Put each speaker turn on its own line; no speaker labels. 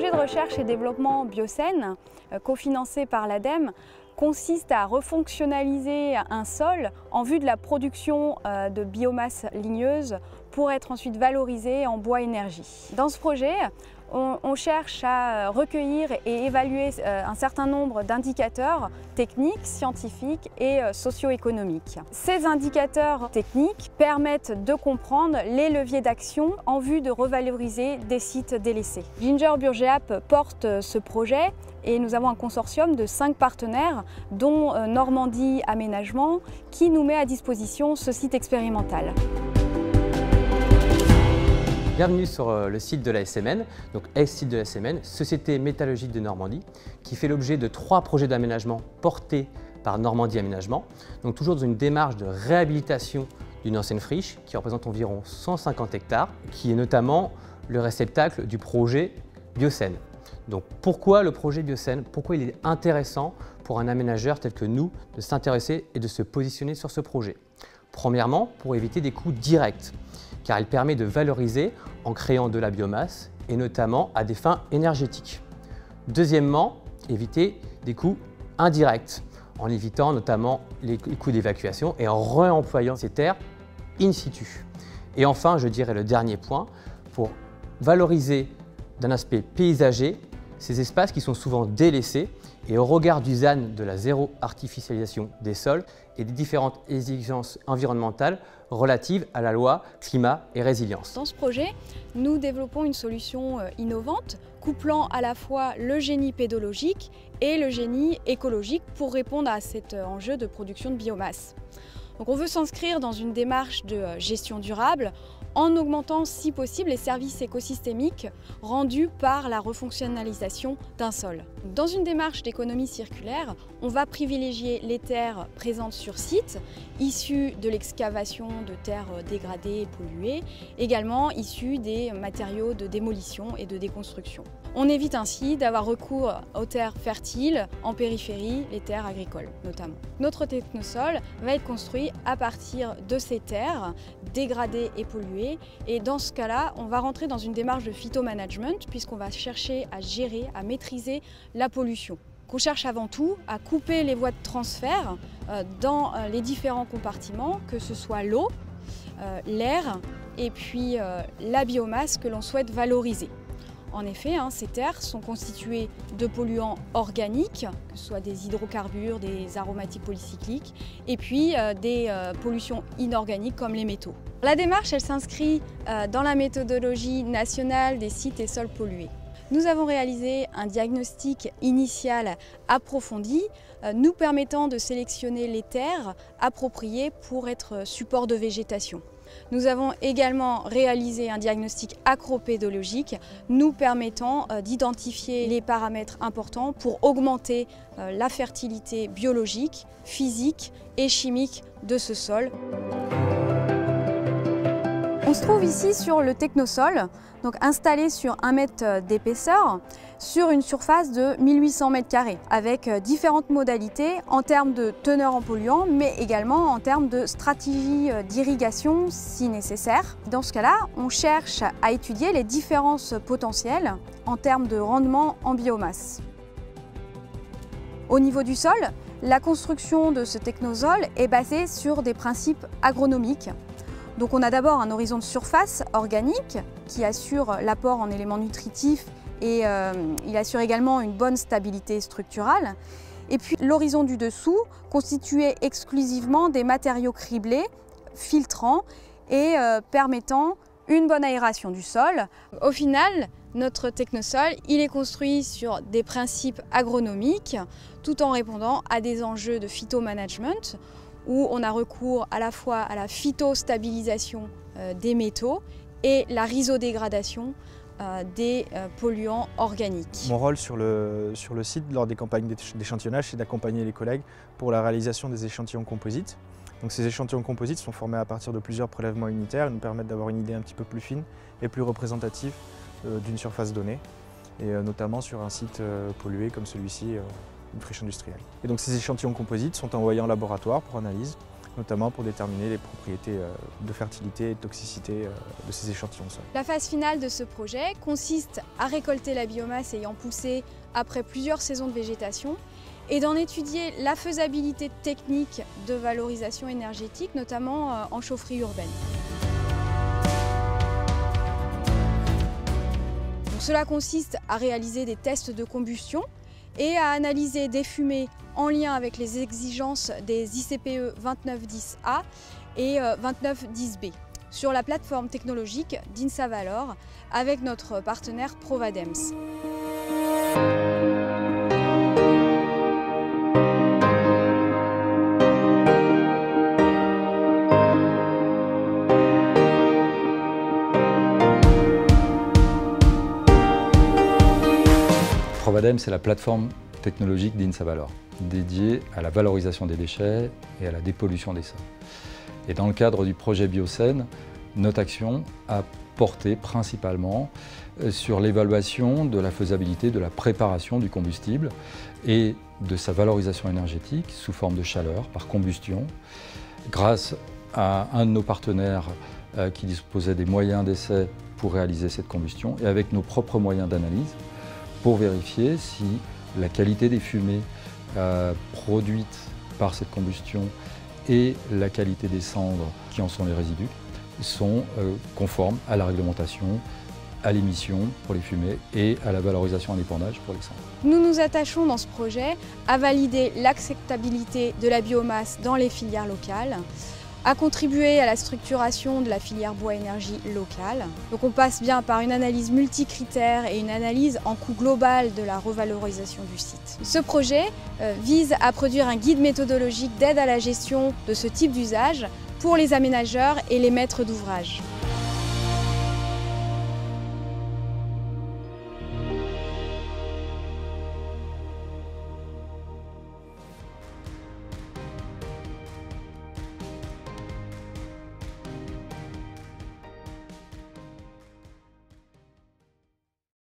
projet de recherche et développement Biocène, cofinancé par l'ADEME, consiste à refonctionnaliser un sol en vue de la production de biomasse ligneuse pour être ensuite valorisée en bois énergie. Dans ce projet, on cherche à recueillir et évaluer un certain nombre d'indicateurs techniques, scientifiques et socio-économiques. Ces indicateurs techniques permettent de comprendre les leviers d'action en vue de revaloriser des sites délaissés. Ginger Burgeap porte ce projet et nous avons un consortium de 5 partenaires, dont Normandie Aménagement, qui nous met à disposition ce site expérimental.
Bienvenue sur le site de la SMN, donc site de la SMN, Société métallurgique de Normandie, qui fait l'objet de 3 projets d'aménagement portés par Normandie Aménagement, donc toujours dans une démarche de réhabilitation d'une ancienne friche qui représente environ 150 hectares, qui est notamment le réceptacle du projet Biocène. Donc pourquoi le projet Biocène? Pourquoi il est intéressant pour un aménageur tel que nous de s'intéresser et de se positionner sur ce projet? Premièrement, pour éviter des coûts directs, car il permet de valoriser en créant de la biomasse et notamment à des fins énergétiques. Deuxièmement, éviter des coûts indirects, en évitant notamment les coûts d'évacuation et en réemployant ces terres in situ. Et enfin, je dirais le dernier point, pour valoriser d'un aspect paysager ces espaces qui sont souvent délaissés et au regard du ZAN de la zéro artificialisation des sols et des différentes exigences environnementales relatives à la loi climat et résilience.
Dans ce projet, nous développons une solution innovante, couplant à la fois le génie pédologique et le génie écologique pour répondre à cet enjeu de production de biomasse. Donc on veut s'inscrire dans une démarche de gestion durable en augmentant si possible les services écosystémiques rendus par la refonctionnalisation d'un sol. Dans une démarche d'économie circulaire, on va privilégier les terres présentes sur site, issues de l'excavation de terres dégradées et polluées, également issues des matériaux de démolition et de déconstruction. On évite ainsi d'avoir recours aux terres fertiles en périphérie, les terres agricoles notamment. Notre technosol va être construit à partir de ces terres dégradées et polluées, et dans ce cas-là, on va rentrer dans une démarche de phytomanagement puisqu'on va chercher à gérer, à maîtriser la pollution. On cherche avant tout à couper les voies de transfert dans les différents compartiments, que ce soit l'eau, l'air et puis la biomasse que l'on souhaite valoriser. En effet, ces terres sont constituées de polluants organiques, que ce soit des hydrocarbures, des aromatiques polycycliques, et puis des pollutions inorganiques comme les métaux. La démarche, elle s'inscrit dans la méthodologie nationale des sites et sols pollués. Nous avons réalisé un diagnostic initial approfondi, nous permettant de sélectionner les terres appropriées pour être support de végétation. Nous avons également réalisé un diagnostic agropédologique nous permettant d'identifier les paramètres importants pour augmenter la fertilité biologique, physique et chimique de ce sol. On se trouve ici sur le technosol, donc installé sur 1 mètre d'épaisseur, sur une surface de 1800 m², avec différentes modalités en termes de teneur en polluants, mais également en termes de stratégie d'irrigation si nécessaire. Dans ce cas-là, on cherche à étudier les différences potentielles en termes de rendement en biomasse. Au niveau du sol, la construction de ce technosol est basée sur des principes agronomiques. Donc on a d'abord un horizon de surface organique qui assure l'apport en éléments nutritifs et il assure également une bonne stabilité structurale. Et puis l'horizon du dessous constitué exclusivement des matériaux criblés, filtrants et permettant une bonne aération du sol. Au final, notre technosol, il est construit sur des principes agronomiques tout en répondant à des enjeux de phytomanagement, où on a recours à la fois à la phytostabilisation des métaux et la rhizodégradation des polluants organiques.
Mon rôle sur le site lors des campagnes d'échantillonnage, c'est d'accompagner les collègues pour la réalisation des échantillons composites. Donc ces échantillons composites sont formés à partir de plusieurs prélèvements unitaires et nous permettent d'avoir une idée un petit peu plus fine et plus représentative d'une surface donnée, et notamment sur un site pollué comme celui-ci, une friche industrielle. Et donc ces échantillons composites sont envoyés en laboratoire pour analyse notamment pour déterminer les propriétés de fertilité et de toxicité de ces échantillons de sol.
La phase finale de ce projet consiste à récolter la biomasse ayant poussé après plusieurs saisons de végétation et d'en étudier la faisabilité technique de valorisation énergétique, notamment en chaufferie urbaine. Donc, cela consiste à réaliser des tests de combustion et à analyser des fumées en lien avec les exigences des ICPE 2910A et 2910B sur la plateforme technologique d'INSAValor avec notre partenaire Provadems.
Provadems, c'est la plateforme technologique d'INSAValor, dédiée à la valorisation des déchets et à la dépollution des sols. Et dans le cadre du projet Biocène, notre action a porté principalement sur l'évaluation de la faisabilité de la préparation du combustible et de sa valorisation énergétique sous forme de chaleur par combustion, grâce à un de nos partenaires qui disposait des moyens d'essai pour réaliser cette combustion et avec nos propres moyens d'analyse, pour vérifier si la qualité des fumées produites par cette combustion et la qualité des cendres qui en sont les résidus sont conformes à la réglementation, à l'émission pour les fumées et à la valorisation en épandage pour les cendres.
Nous nous attachons dans ce projet à valider l'acceptabilité de la biomasse dans les filières locales, à contribuer à la structuration de la filière bois-énergie locale. Donc on passe bien par une analyse multicritères et une analyse en coût global de la revalorisation du site. Ce projet vise à produire un guide méthodologique d'aide à la gestion de ce type d'usage pour les aménageurs et les maîtres d'ouvrage.